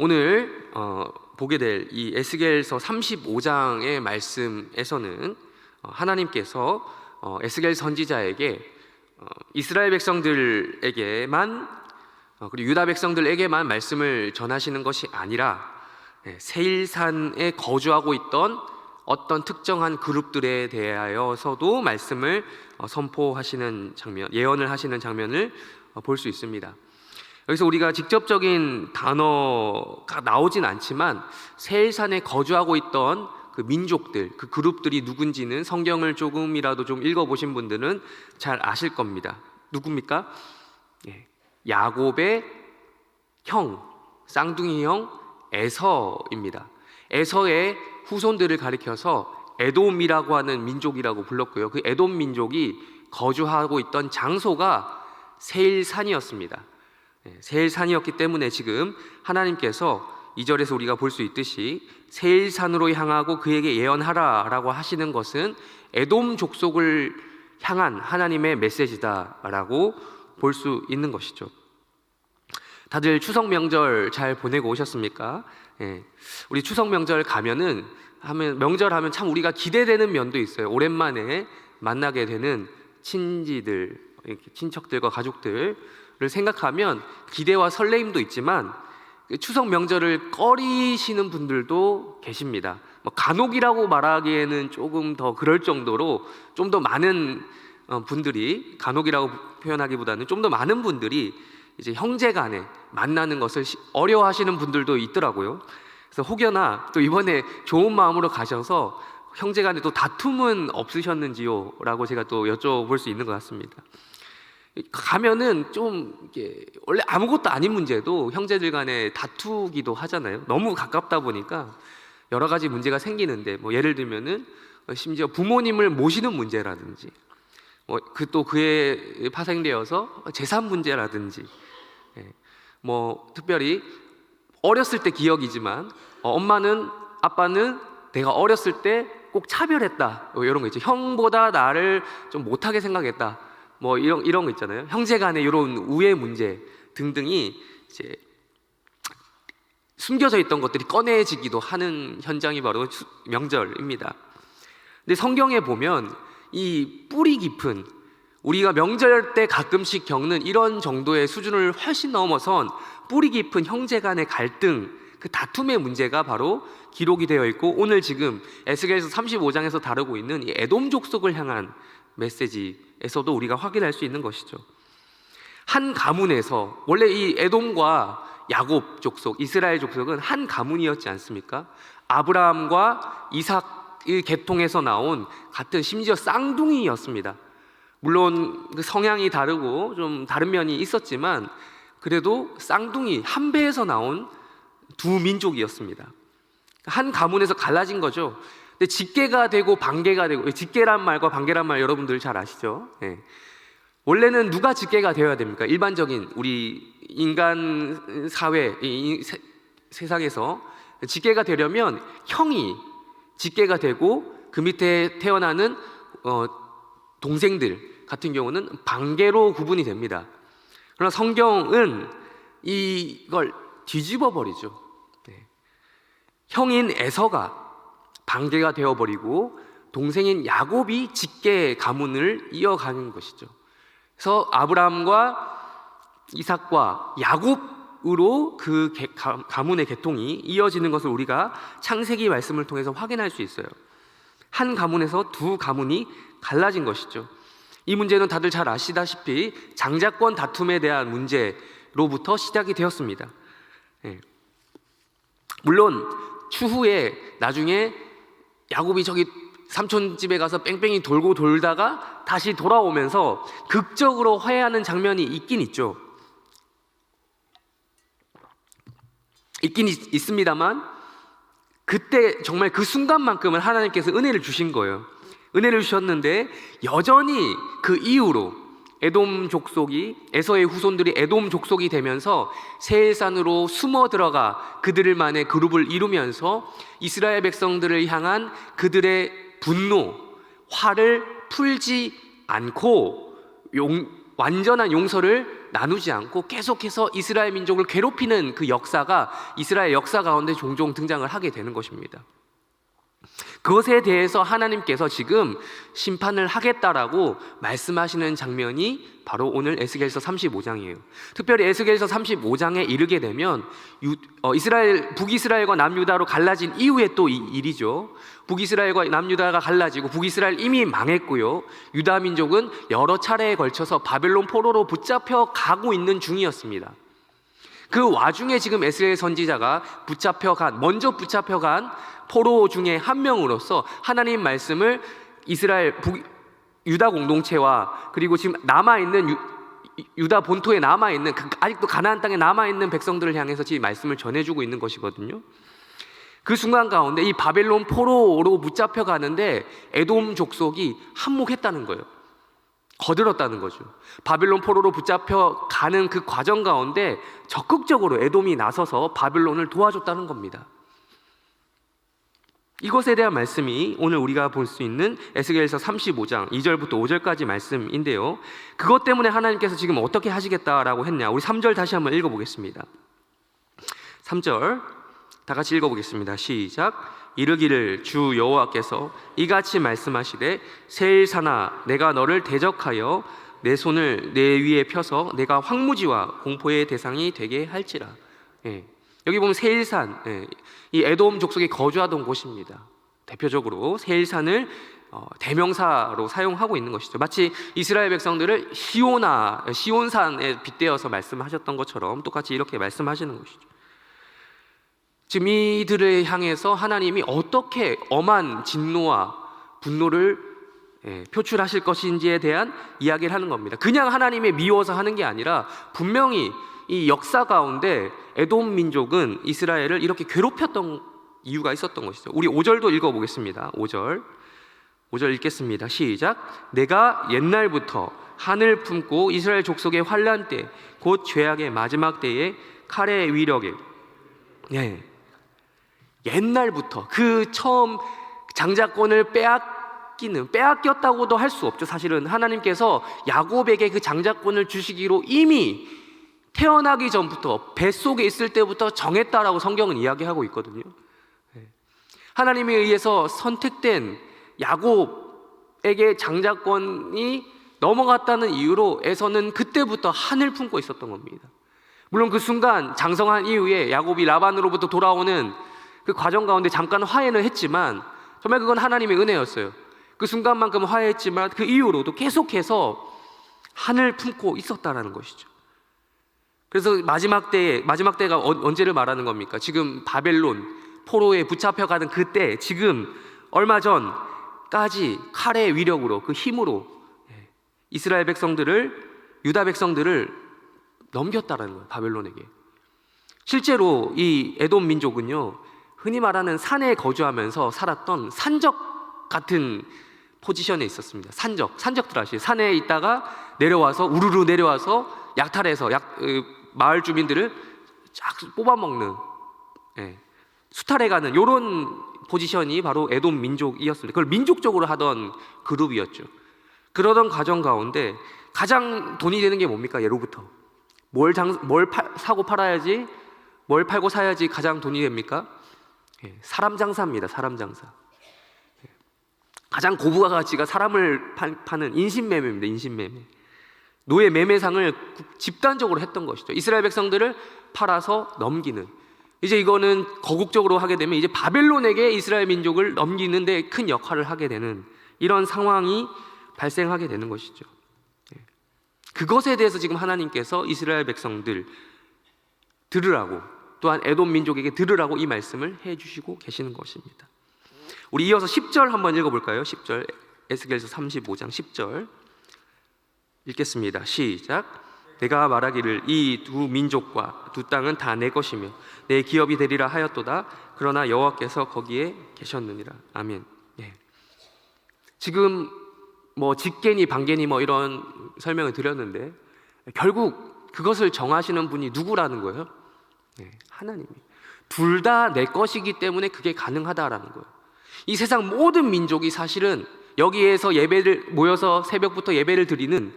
오늘 보게 될 이 에스겔서 35장의 말씀에서는 하나님께서 에스겔 선지자에게 이스라엘 백성들에게만 그리고 유다 백성들에게만 말씀을 전하시는 것이 아니라 세일산에 거주하고 있던 어떤 특정한 그룹들에 대하여서도 말씀을 선포하시는 장면, 예언을 하시는 장면을 볼 수 있습니다. 여기서 우리가 직접적인 단어가 나오진 않지만 세일산에 거주하고 있던 그 민족들, 그 그룹들이 누군지는 성경을 조금이라도 좀 읽어보신 분들은 잘 아실 겁니다. 누굽니까? 야곱의 형, 쌍둥이 형 에서입니다. 에서의 후손들을 가리켜서 에돔이라고 하는 민족이라고 불렀고요. 그 에돔 민족이 거주하고 있던 장소가 세일산이었습니다. 세일산이었기 때문에 지금 하나님께서 2절에서 우리가 볼 수 있듯이 세일산으로 향하고 그에게 예언하라 라고 하시는 것은 에돔 족속을 향한 하나님의 메시지다라고 볼 수 있는 것이죠. 다들 추석 명절 잘 보내고 오셨습니까? 우리 추석 명절 명절 하면 참 우리가 기대되는 면도 있어요. 오랜만에 만나게 되는 친지들, 친척들과 가족들을 생각하면 기대와 설레임도 있지만 추석 명절을 꺼리시는 분들도 계십니다. 간혹이라고 말하기에는 조금 더 그럴 정도로 좀 더 많은 분들이, 간혹이라고 표현하기보다는 좀 더 많은 분들이 이제 형제간에 만나는 것을 어려워하시는 분들도 있더라고요. 그래서 혹여나 또 이번에 좋은 마음으로 가셔서 형제간에 또 다툼은 없으셨는지요? 라고 제가 또 여쭤볼 수 있는 것 같습니다. 가면은 좀 이게 원래 아무것도 아닌 문제도 형제들 간에 다투기도 하잖아요. 너무 가깝다 보니까 여러 가지 문제가 생기는데, 예를 들면은 심지어 부모님을 모시는 문제라든지, 그에 파생되어서 재산 문제라든지, 특별히 어렸을 때 기억이지만 엄마는, 아빠는 내가 어렸을 때 꼭 차별했다, 이런 거 있죠. 형보다 나를 좀 못하게 생각했다, 이런 거 있잖아요. 형제간의 이런 우애 문제 등등이 이제 숨겨져 있던 것들이 꺼내지기도 하는 현장이 바로 명절입니다. 근데 성경에 보면 이 뿌리 깊은, 우리가 명절 때 가끔씩 겪는 이런 정도의 수준을 훨씬 넘어선 뿌리 깊은 형제간의 갈등, 그 다툼의 문제가 바로 기록이 되어 있고, 오늘 지금 에스겔서 35장에서 다루고 있는 이 에돔 족속을 향한 메시지에서도 우리가 확인할 수 있는 것이죠. 한 가문에서, 원래 이 에돔과 야곱 족속, 이스라엘 족속은 한 가문이었지 않습니까? 아브라함과 이삭의 계통에서 나온 같은, 심지어 쌍둥이였습니다. 물론 그 성향이 다르고 좀 다른 면이 있었지만 그래도 쌍둥이, 한 배에서 나온 두 민족이었습니다. 한 가문에서 갈라진 거죠. 근데 직계가 되고 반계가 되고, 직계란 말과 반계란 말 여러분들 잘 아시죠? 원래는 누가 직계가 되어야 됩니까? 일반적인 우리 인간 사회, 세상에서 직계가 되려면 형이 직계가 되고 그 밑에 태어나는 동생들 같은 경우는 반계로 구분이 됩니다. 그러나 성경은 이걸 뒤집어 버리죠. 형인 에서가 반계가 되어버리고 동생인 야곱이 직계 가문을 이어가는 것이죠. 그래서 아브라함과 이삭과 야곱으로 그 가문의 계통이 이어지는 것을 우리가 창세기 말씀을 통해서 확인할 수 있어요. 한 가문에서 두 가문이 갈라진 것이죠. 이 문제는 다들 잘 아시다시피 장자권 다툼에 대한 문제로부터 시작이 되었습니다. 물론 추후에 나중에 야곱이 저기 삼촌 집에 가서 뺑뺑이 돌고 돌다가 다시 돌아오면서 극적으로 화해하는 장면이 있긴 있죠. 있긴 있습니다만 그때 정말 그 순간만큼은 하나님께서 은혜를 주신 거예요. 은혜를 주셨는데 여전히 그 이후로 에돔 족속이, 에서의 후손들이 에돔 족속이 되면서 세일산으로 숨어 들어가 그들만의 그룹을 이루면서 이스라엘 백성들을 향한 그들의 분노, 화를 풀지 않고 완전한 용서를 나누지 않고 계속해서 이스라엘 민족을 괴롭히는 그 역사가 이스라엘 역사 가운데 종종 등장을 하게 되는 것입니다. 그것에 대해서 하나님께서 지금 심판을 하겠다라고 말씀하시는 장면이 바로 오늘 에스겔서 35장이에요. 특별히 에스겔서 35장에 이르게 되면 북이스라엘과 남유다로 갈라진 이후에 또 이 일이죠. 북이스라엘과 남유다가 갈라지고 북이스라엘 이미 망했고요. 유다 민족은 여러 차례에 걸쳐서 바벨론 포로로 붙잡혀 가고 있는 중이었습니다. 그 와중에 지금 에스겔 선지자가 먼저 붙잡혀간 포로 중에 한 명으로서 하나님 말씀을 이스라엘 유다 공동체와 그리고 지금 남아있는 유다 본토에 남아있는 아직도 가나안 땅에 남아있는 백성들을 향해서 지금 말씀을 전해주고 있는 것이거든요. 그 순간 가운데 이 바벨론 포로로 붙잡혀 가는데 에돔 족속이 한몫했다는 거예요. 거들었다는 거죠. 바벨론 포로로 붙잡혀 가는 그 과정 가운데 적극적으로 에돔이 나서서 바벨론을 도와줬다는 겁니다. 이것에 대한 말씀이 오늘 우리가 볼 수 있는 에스겔서 35장 2절부터 5절까지 말씀인데요, 그것 때문에 하나님께서 지금 어떻게 하시겠다라고 했냐. 우리 3절 다시 한번 읽어보겠습니다. 3절 다 같이 읽어보겠습니다. 시작. 이르기를 주 여호와께서 이같이 말씀하시되 세일산아 내가 너를 대적하여 내 손을 내 위에 펴서 내가 황무지와 공포의 대상이 되게 할지라. 여기 보면 세일산, 이 에돔 족속이 거주하던 곳입니다. 대표적으로 세일산을 대명사로 사용하고 있는 것이죠. 마치 이스라엘 백성들을 시온산에 빗대어서 말씀하셨던 것처럼 똑같이 이렇게 말씀하시는 것이죠. 지금 이들을 향해서 하나님이 어떻게 엄한 진노와 분노를 표출하실 것인지에 대한 이야기를 하는 겁니다. 그냥 하나님이 미워서 하는 게 아니라 분명히 이 역사 가운데 에돔 민족은 이스라엘을 이렇게 괴롭혔던 이유가 있었던 것이죠. 우리 5절도 읽어보겠습니다. 5절 읽겠습니다. 시작. 내가 옛날부터 하늘 품고 이스라엘 족속의 환난 때 곧 죄악의 마지막 때에 칼의 위력에 옛날부터 그 처음 장자권을 빼앗겼다고도 할 수 없죠. 사실은 하나님께서 야곱에게 그 장자권을 주시기로 이미 태어나기 전부터 뱃속에 있을 때부터 정했다라고 성경은 이야기하고 있거든요. 하나님에 의해서 선택된 야곱에게 장자권이 넘어갔다는 이유로 에서는 그때부터 한을 품고 있었던 겁니다. 물론 그 순간 장성한 이후에 야곱이 라반으로부터 돌아오는 그 과정 가운데 잠깐 화해는 했지만 정말 그건 하나님의 은혜였어요. 그 순간만큼 화해했지만 그 이후로도 계속해서 한을 품고 있었다라는 것이죠. 그래서 마지막 때가 언제를 말하는 겁니까? 지금 바벨론 포로에 붙잡혀가는 그때, 지금 얼마 전까지 칼의 위력으로, 그 힘으로 이스라엘 백성들을, 유다 백성들을 넘겼다라는 거예요. 바벨론에게. 실제로 이 에돔 민족은요, 흔히 말하는 산에 거주하면서 살았던 산적 같은 포지션에 있었습니다. 산적들 아시죠? 산에 있다가 내려와서 우르르 내려와서 약탈해서 마을 주민들을 쫙 뽑아먹는, 수탈해가는 이런 포지션이 바로 에돔 민족이었습니다. 그걸 민족적으로 하던 그룹이었죠. 그러던 과정 가운데 가장 돈이 되는 게 뭡니까? 예로부터 사고 팔아야지, 뭘 팔고 사야지 가장 돈이 됩니까? 사람 장사입니다. 사람 장사. 가장 고부가 가치가 사람을 파는 인신매매입니다. 인신매매. 노예 매매상을 집단적으로 했던 것이죠. 이스라엘 백성들을 팔아서 넘기는. 이제 이거는 거국적으로 하게 되면 이제 바벨론에게 이스라엘 민족을 넘기는 데 큰 역할을 하게 되는 이런 상황이 발생하게 되는 것이죠. 그것에 대해서 지금 하나님께서 이스라엘 백성들 들으라고, 또한 에돔 민족에게 들으라고 이 말씀을 해주시고 계시는 것입니다. 우리 이어서 10절 한번 읽어볼까요? 10절, 에스겔서 35장 10절 읽겠습니다. 시작. 내가 말하기를 이 두 민족과 두 땅은 다 내 것이며 내 기업이 되리라 하였도다. 그러나 여호와께서 거기에 계셨느니라. 아멘. 지금 직계니 반계니 이런 설명을 드렸는데 결국 그것을 정하시는 분이 누구라는 거예요? 하나님이. 둘 다 내 것이기 때문에 그게 가능하다라는 거예요. 이 세상 모든 민족이 사실은 여기에서 예배를 모여서 새벽부터 예배를 드리는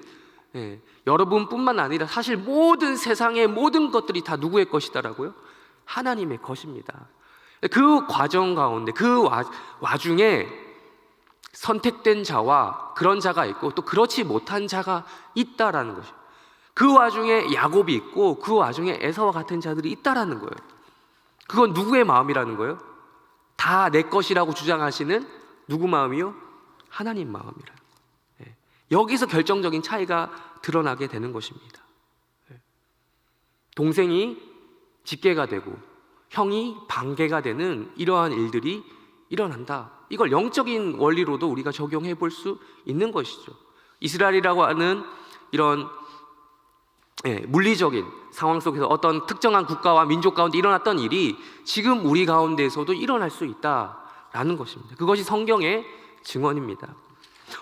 여러분뿐만 아니라 사실 모든 세상의 모든 것들이 다 누구의 것이다라고요? 하나님의 것입니다. 그 과정 가운데 그 와중에 선택된 자와 그런 자가 있고 또 그렇지 못한 자가 있다라는 것이죠. 그 와중에 야곱이 있고 그 와중에 에서와 같은 자들이 있다라는 거예요. 그건 누구의 마음이라는 거예요? 다 내 것이라고 주장하시는 누구 마음이요? 하나님 마음이라. 여기서 결정적인 차이가 드러나게 되는 것입니다. 동생이 직계가 되고 형이 반계가 되는 이러한 일들이 일어난다. 이걸 영적인 원리로도 우리가 적용해 볼 수 있는 것이죠. 이스라엘이라고 하는 이런 물리적인 상황 속에서 어떤 특정한 국가와 민족 가운데 일어났던 일이 지금 우리 가운데에서도 일어날 수 있다라는 것입니다. 그것이 성경의 증언입니다.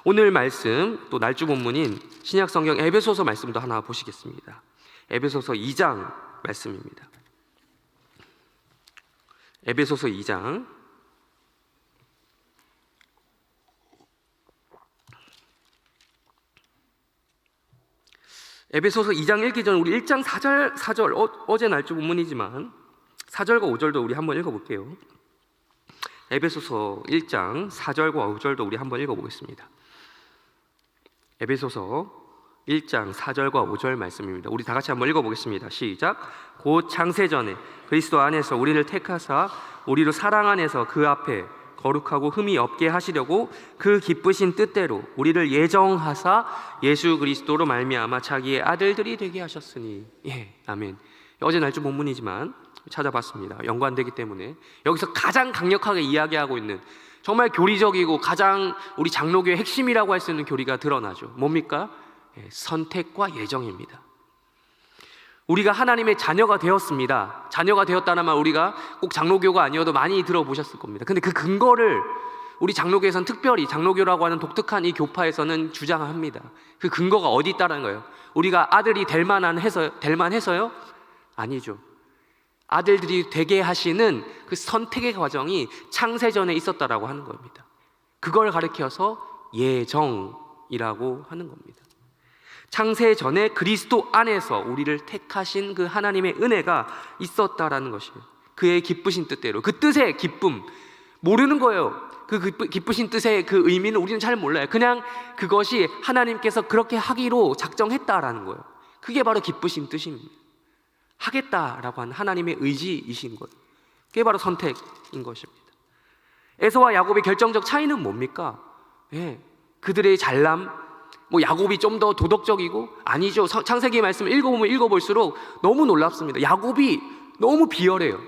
오늘 말씀 또 날주 본문인 신약성경 에베소서 말씀도 하나 보시겠습니다. 에베소서 2장 말씀입니다. 에베소서 2장 에베소서 2장 읽기 전 우리 1장 4절 어제 날주 본문이지만 4절과 5절도 우리 한번 읽어볼게요. 에베소서 1장 4절과 5절도 우리 한번 읽어보겠습니다. 에베소서 1장 4절과 5절 말씀입니다. 우리 다 같이 한번 읽어보겠습니다. 시작. 곧 창세전에 그리스도 안에서 우리를 택하사 우리로 사랑 안에서 그 앞에 거룩하고 흠이 없게 하시려고 그 기쁘신 뜻대로 우리를 예정하사 예수 그리스도로 말미암아 자기의 아들들이 되게 하셨으니. 아멘. 어제 날주 본문이지만 찾아봤습니다. 연관되기 때문에 여기서 가장 강력하게 이야기하고 있는 정말 교리적이고 가장 우리 장로교의 핵심이라고 할 수 있는 교리가 드러나죠. 뭡니까? 선택과 예정입니다. 우리가 하나님의 자녀가 되었습니다. 자녀가 되었다는 말 우리가 꼭 장로교가 아니어도 많이 들어보셨을 겁니다. 근데 그 근거를 우리 장로교에서는 특별히 장로교라고 하는 독특한 이 교파에서는 주장합니다. 그 근거가 어디 있다는 거예요? 우리가 아들이 될 만해서요? 아니죠. 아들들이 되게 하시는 그 선택의 과정이 창세전에 있었다라고 하는 겁니다. 그걸 가리켜서 예정이라고 하는 겁니다. 창세전에 그리스도 안에서 우리를 택하신 그 하나님의 은혜가 있었다라는 것이에요. 그의 기쁘신 뜻대로. 그 뜻의 기쁨 모르는 거예요. 그 기쁘신 뜻의 그 의미는 우리는 잘 몰라요. 그냥 그것이 하나님께서 그렇게 하기로 작정했다라는 거예요. 그게 바로 기쁘신 뜻입니다. 하겠다라고 하는 하나님의 의지이신 것, 그게 바로 선택인 것입니다. 에서와 야곱의 결정적 차이는 뭡니까? 그들의 잘남, 야곱이 좀 더 도덕적이고 아니죠. 창세기 말씀을 읽어보면 읽어볼수록 너무 놀랍습니다. 야곱이 너무 비열해요.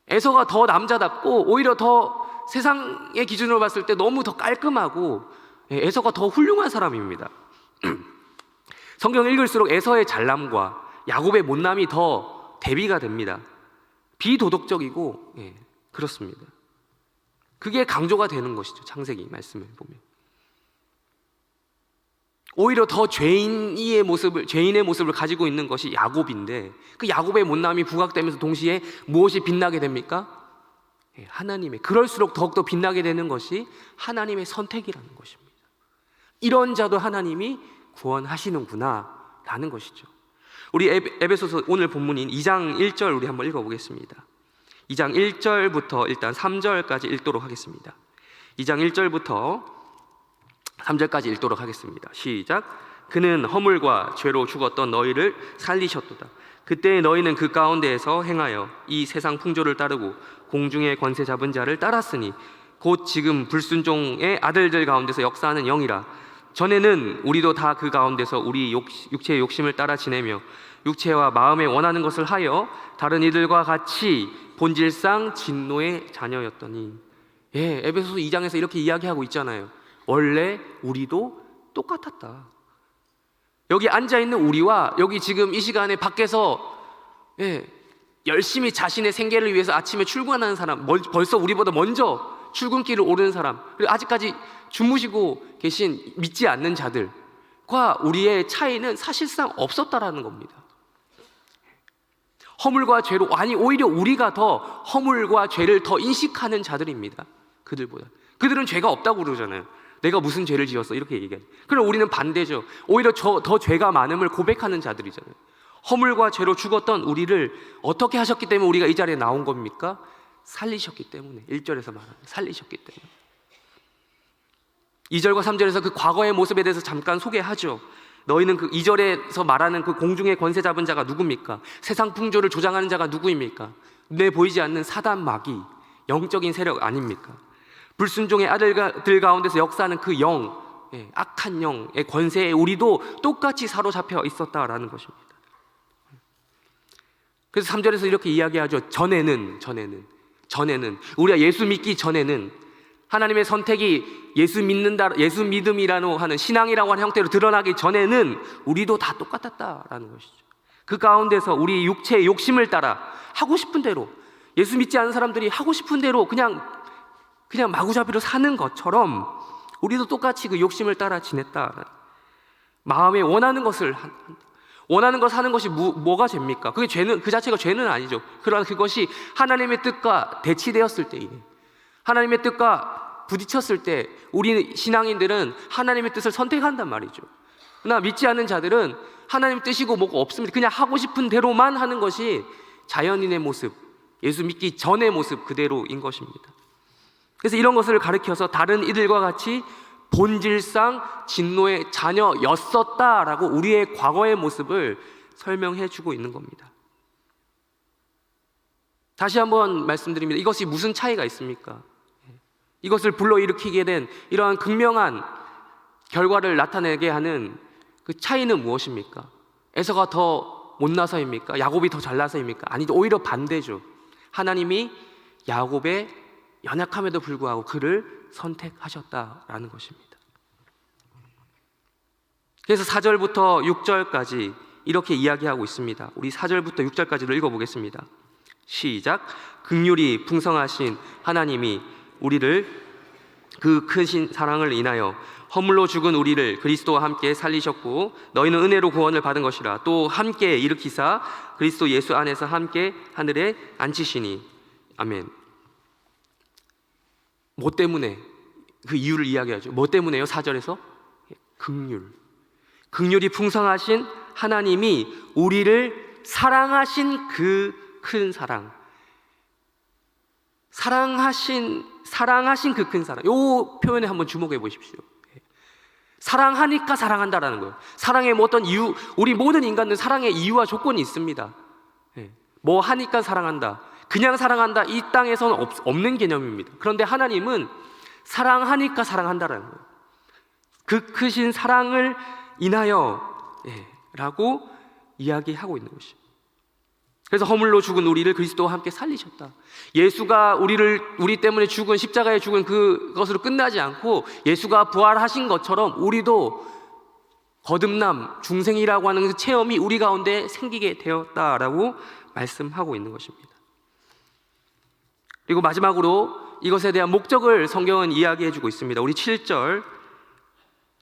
에서가 더 남자답고 오히려 더 세상의 기준으로 봤을 때 너무 더 깔끔하고 에서가 더 훌륭한 사람입니다. 성경을 읽을수록 에서의 잘남과 야곱의 못남이 더 대비가 됩니다. 비도덕적이고 그렇습니다. 그게 강조가 되는 것이죠. 창세기 말씀을 보면 오히려 더 죄인의 모습을 가지고 있는 것이 야곱인데 그 야곱의 못남이 부각되면서 동시에 무엇이 빛나게 됩니까? 하나님의, 그럴수록 더욱더 빛나게 되는 것이 하나님의 선택이라는 것입니다. 이런 자도 하나님이 구원하시는구나 라는 것이죠. 우리 에베소서 오늘 본문인 2장 1절 우리 한번 읽어보겠습니다. 2장 1절부터 일단 3절까지 읽도록 하겠습니다. 2장 1절부터 3절까지 읽도록 하겠습니다. 시작. 그는 허물과 죄로 죽었던 너희를 살리셨도다. 그때 너희는 그 가운데에서 행하여 이 세상 풍조를 따르고 공중의 권세 잡은 자를 따랐으니 곧 지금 불순종의 아들들 가운데서 역사하는 영이라. 전에는 우리도 다 그 가운데서 우리 육체의 욕심을 따라 지내며 육체와 마음에 원하는 것을 하여 다른 이들과 같이 본질상 진노의 자녀였더니. 에베소서 2장에서 이렇게 이야기하고 있잖아요. 원래 우리도 똑같았다. 여기 앉아있는 우리와 여기 지금 이 시간에 밖에서 열심히 자신의 생계를 위해서 아침에 출근하는 사람, 벌써 우리보다 먼저 출근길을 오르는 사람, 그리고 아직까지 주무시고 계신 믿지 않는 자들과 우리의 차이는 사실상 없었다라는 겁니다. 허물과 죄로, 아니 오히려 우리가 더 허물과 죄를 더 인식하는 자들입니다. 그들보다. 그들은 죄가 없다고 그러잖아요. 내가 무슨 죄를 지었어? 이렇게 얘기해요. 그럼 우리는 반대죠. 오히려 더 죄가 많음을 고백하는 자들이잖아요. 허물과 죄로 죽었던 우리를 어떻게 하셨기 때문에 우리가 이 자리에 나온 겁니까? 살리셨기 때문에. 1절에서 말하는 살리셨기 때문에. 2절과 3절에서 그 과거의 모습에 대해서 잠깐 소개하죠. 너희는 그 2절에서 말하는 그 공중의 권세 잡은 자가 누굽니까? 세상 풍조를 조장하는 자가 누구입니까? 눈에 보이지 않는 사단 마귀, 영적인 세력 아닙니까? 불순종의 아들들 가운데서 역사하는 그 영, 악한 영의 권세에 우리도 똑같이 사로잡혀 있었다라는 것입니다. 그래서 3절에서 이렇게 이야기하죠. 전에는 우리가 예수 믿기 전에는 하나님의 선택이 예수 믿음이라고 하는 신앙이라고 하는 형태로 드러나기 전에는 우리도 다 똑같았다라는 것이죠. 그 가운데서 우리 육체의 욕심을 따라 하고 싶은 대로, 예수 믿지 않은 사람들이 하고 싶은 대로 그냥 마구잡이로 사는 것처럼 우리도 똑같이 그 욕심을 따라 지냈다. 마음에 원하는 것을 하는 것이 뭐가 죄입니까? 그게 죄는, 그 자체가 죄는 아니죠. 그러나 그것이 하나님의 뜻과 대치되었을 때에, 하나님의 뜻과 부딪혔을 때 우리 신앙인들은 하나님의 뜻을 선택한단 말이죠. 그러나 믿지 않는 자들은 하나님 뜻이고 뭐가 없습니다. 그냥 하고 싶은 대로만 하는 것이 자연인의 모습, 예수 믿기 전의 모습 그대로인 것입니다. 그래서 이런 것을 가르쳐서 다른 이들과 같이 본질상 진노의 자녀였었다라고 우리의 과거의 모습을 설명해 주고 있는 겁니다. 다시 한번 말씀드립니다. 이것이 무슨 차이가 있습니까? 이것을 불러일으키게 된 이러한 극명한 결과를 나타내게 하는 그 차이는 무엇입니까? 에서가 더 못나서입니까? 야곱이 더 잘나서입니까? 아니죠. 오히려 반대죠. 하나님이 야곱의 연약함에도 불구하고 그를 선택하셨다라는 것입니다. 그래서 4절부터 6절까지 이렇게 이야기하고 있습니다. 우리 4절부터 6절까지를 읽어보겠습니다. 시작. 긍휼이 풍성하신 하나님이 우리를 그 크신 사랑을 인하여 허물로 죽은 우리를 그리스도와 함께 살리셨고 너희는 은혜로 구원을 받은 것이라. 또 함께 일으키사 그리스도 예수 안에서 함께 하늘에 앉히시니. 아멘. 뭐 때문에? 그 이유를 이야기하죠. 뭐 때문에요? 4절에서 긍휼이 풍성하신 하나님이 우리를 사랑하신 그 큰 사랑, 사랑하신 그 큰 사랑, 이 표현에 한번 주목해 보십시오. 사랑하니까 사랑한다라는 거예요. 사랑의 뭐 어떤 이유, 우리 모든 인간은 사랑의 이유와 조건이 있습니다. 뭐 하니까 사랑한다, 그냥 사랑한다, 이 땅에서는 없는 개념입니다. 그런데 하나님은 사랑하니까 사랑한다라는 거예요. 그 크신 사랑을 인하여 라고 이야기하고 있는 것이죠. 그래서 허물로 죽은 우리를 그리스도와 함께 살리셨다. 예수가 우리 때문에 죽은, 십자가에 죽은 그것으로 끝나지 않고 예수가 부활하신 것처럼 우리도 거듭남, 중생이라고 하는 그 체험이 우리 가운데 생기게 되었다라고 말씀하고 있는 것입니다. 그리고 마지막으로 이것에 대한 목적을 성경은 이야기해 주고 있습니다. 우리 7절,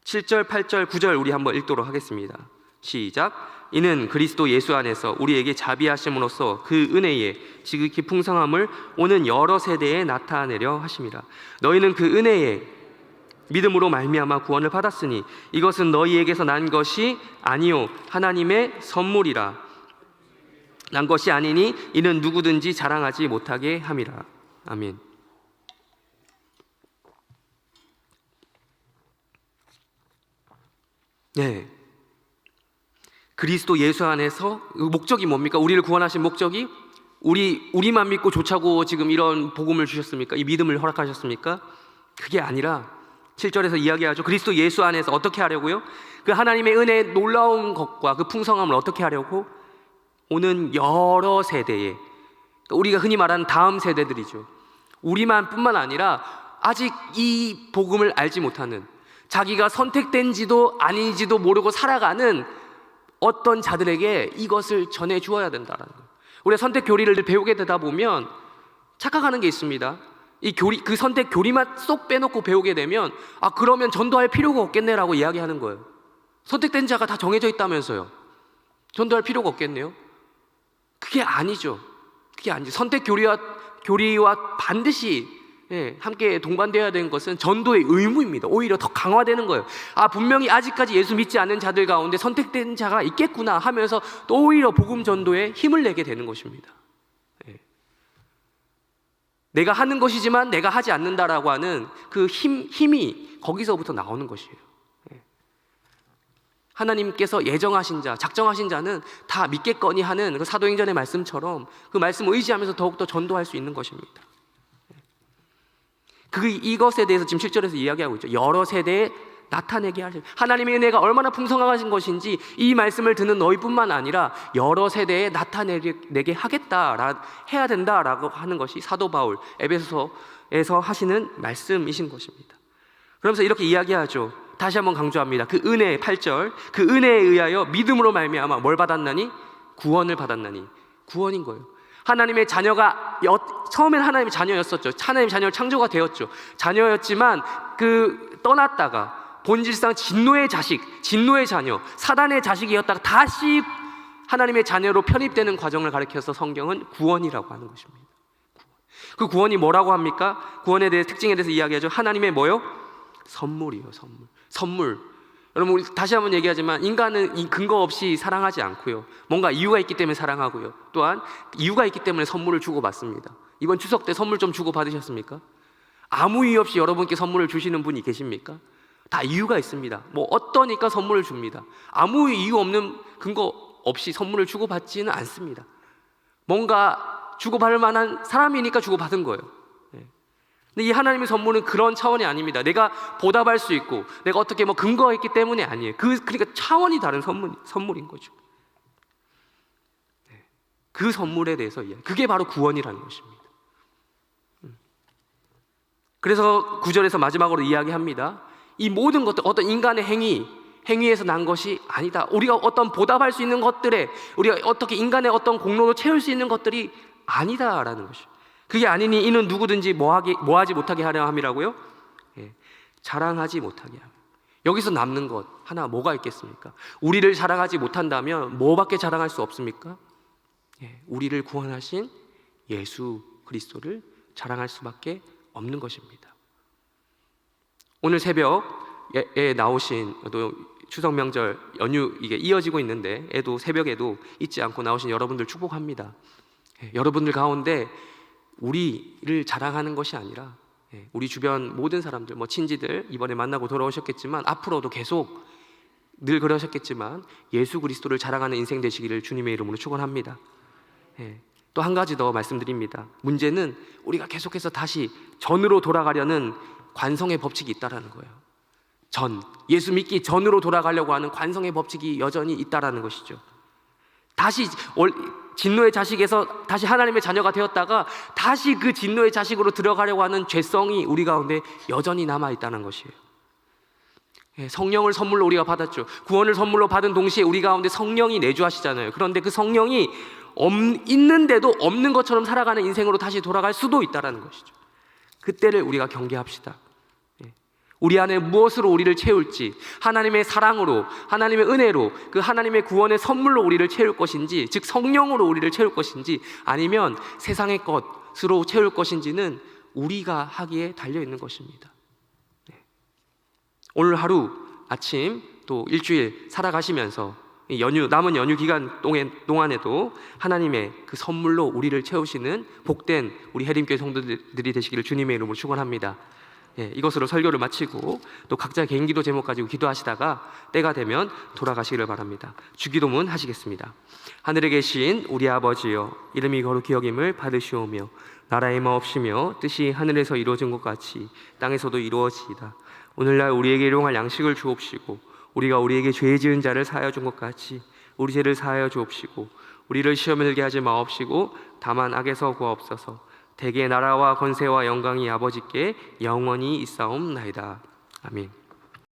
8절, 9절 우리 한번 읽도록 하겠습니다. 시작. 이는 그리스도 예수 안에서 우리에게 자비하심으로써 그 은혜의 지극히 풍성함을 오는 여러 세대에 나타내려 하심이라. 너희는 그 은혜의 믿음으로 말미암아 구원을 받았으니 이것은 너희에게서 난 것이 아니요 하나님의 선물이라. 난 것이 아니니 이는 누구든지 자랑하지 못하게 함이라. 아멘. 네. 그리스도 예수 안에서 목적이 뭡니까? 우리를 구원하신 목적이 우리만 믿고 좋자고 지금 이런 복음을 주셨습니까? 이 믿음을 허락하셨습니까? 그게 아니라 7절에서 이야기하죠. 그리스도 예수 안에서 어떻게 하려고요? 그 하나님의 은혜의 놀라운 것과 그 풍성함을 어떻게 하려고? 오는 여러 세대에, 우리가 흔히 말하는 다음 세대들이죠. 우리만 뿐만 아니라 아직 이 복음을 알지 못하는, 자기가 선택된지도 아닌지도 모르고 살아가는 어떤 자들에게 이것을 전해 주어야 된다는 거예요. 우리가 선택 교리를 배우게 되다 보면 착각하는 게 있습니다. 그 선택 교리만 쏙 빼놓고 배우게 되면 그러면 전도할 필요가 없겠네라고 이야기하는 거예요. 선택된 자가 다 정해져 있다면서요. 전도할 필요가 없겠네요. 그게 아니죠. 선택 교리와 반드시 함께 동반되어야 되는 것은 전도의 의무입니다. 오히려 더 강화되는 거예요. 분명히 아직까지 예수 믿지 않는 자들 가운데 선택된 자가 있겠구나 하면서 또 오히려 복음 전도에 힘을 내게 되는 것입니다. 내가 하는 것이지만 내가 하지 않는다라고 하는 그 힘이 거기서부터 나오는 것이에요. 하나님께서 예정하신 자, 작정하신 자는 다 믿겠거니 하는 그 사도행전의 말씀처럼 그 말씀을 의지하면서 더욱더 전도할 수 있는 것입니다. 이것에 대해서 지금 7절에서 이야기하고 있죠. 여러 세대에 나타내게 하실, 하나님의 은혜가 얼마나 풍성하신 것인지 이 말씀을 듣는 너희뿐만 아니라 여러 세대에 나타내게 해야 된다라고 하는 것이 사도 바울 에베소서에서 하시는 말씀이신 것입니다. 그러면서 이렇게 이야기하죠. 다시 한번 강조합니다. 그 은혜 8절, 그 은혜에 의하여 믿음으로 말미암아 뭘 받았나니? 구원을 받았나니. 구원인 거예요. 하나님의 자녀가 처음엔 하나님의 자녀였었죠. 하나님의 자녀를 창조가 되었죠. 자녀였지만 떠났다가 본질상 진노의 자식, 진노의 자녀, 사단의 자식이었다가 다시 하나님의 자녀로 편입되는 과정을 가리켜서 성경은 구원이라고 하는 것입니다. 그 구원이 뭐라고 합니까? 구원에 대해 특징에 대해서 이야기하죠. 하나님의 뭐요? 선물이요, 선물. 여러분, 우리 다시 한번 얘기하지만 인간은 이 근거 없이 사랑하지 않고요. 뭔가 이유가 있기 때문에 사랑하고요. 또한 이유가 있기 때문에 선물을 주고받습니다. 이번 추석 때 선물 좀 주고받으셨습니까? 아무 이유 없이 여러분께 선물을 주시는 분이 계십니까? 다 이유가 있습니다. 어떠니까 선물을 줍니다. 아무 이유 없는 근거 없이 선물을 주고받지는 않습니다. 뭔가 주고받을 만한 사람이니까 주고받은 거예요. 근데 이 하나님의 선물은 그런 차원이 아닙니다. 내가 보답할 수 있고 내가 어떻게 근거가 있기 때문이 아니에요. 그러니까 차원이 다른 선물인 거죠. 그 선물에 대해서 그게 바로 구원이라는 것입니다. 그래서 9절에서 마지막으로 이야기합니다. 이 모든 것들, 어떤 인간의 행위에서 난 것이 아니다. 우리가 어떤 보답할 수 있는 것들에 우리가 어떻게 인간의 어떤 공로로 채울 수 있는 것들이 아니다라는 것이죠. 그게 아니니 이는 누구든지 뭐하지 못하게 하려 함이라고요? 자랑하지 못하게 함. 여기서 남는 것 하나 뭐가 있겠습니까? 우리를 자랑하지 못한다면 뭐밖에 자랑할 수 없습니까? 우리를 구원하신 예수 그리스도를 자랑할 수밖에 없는 것입니다. 오늘 새벽에 나오신 또 추석 명절 연휴 이게 이어지고 있는데 새벽에도 잊지 않고 나오신 여러분들 축복합니다. 여러분들 가운데 우리를 자랑하는 것이 아니라 우리 주변 모든 사람들, 친지들 이번에 만나고 돌아오셨겠지만 앞으로도 계속 늘 그러셨겠지만 예수 그리스도를 자랑하는 인생 되시기를 주님의 이름으로 축원합니다. 또 한 가지 더 말씀드립니다. 문제는 우리가 계속해서 다시 전으로 돌아가려는 관성의 법칙이 있다라는 거예요. 예수 믿기 전으로 돌아가려고 하는 관성의 법칙이 여전히 있다라는 것이죠. 다시 진노의 자식에서 다시 하나님의 자녀가 되었다가 다시 그 진노의 자식으로 들어가려고 하는 죄성이 우리 가운데 여전히 남아있다는 것이에요. 성령을 선물로 우리가 받았죠. 구원을 선물로 받은 동시에 우리 가운데 성령이 내주하시잖아요. 그런데 그 성령이 있는데도 없는 것처럼 살아가는 인생으로 다시 돌아갈 수도 있다는 것이죠. 그때를 우리가 경계합시다. 우리 안에 무엇으로 우리를 채울지, 하나님의 사랑으로, 하나님의 은혜로, 그 하나님의 구원의 선물로 우리를 채울 것인지, 즉 성령으로 우리를 채울 것인지, 아니면 세상의 것으로 채울 것인지는 우리가 하기에 달려있는 것입니다. 오늘 하루 아침 또 일주일 살아가시면서 남은 연휴 기간 동안에도 하나님의 그 선물로 우리를 채우시는 복된 우리 해림교회 성도들이 되시기를 주님의 이름으로 축원합니다. 이것으로 설교를 마치고 또 각자 개인 기도 제목 가지고 기도하시다가 때가 되면 돌아가시기를 바랍니다. 주기도문 하시겠습니다. 하늘에 계신 우리 아버지여, 이름이 거룩히 여김을 받으시오며 나라의 마옵시며 뜻이 하늘에서 이루어진 것 같이 땅에서도 이루어지이다. 오늘날 우리에게 일용할 양식을 주옵시고 우리가 우리에게 죄 지은 자를 사하여 준 것 같이 우리 죄를 사하여 주옵시고 우리를 시험에 들게 하지 마옵시고 다만 악에서 구하옵소서. 대개 나라와 권세와 영광이 아버지께 영원히 있사옵나이다. 아멘.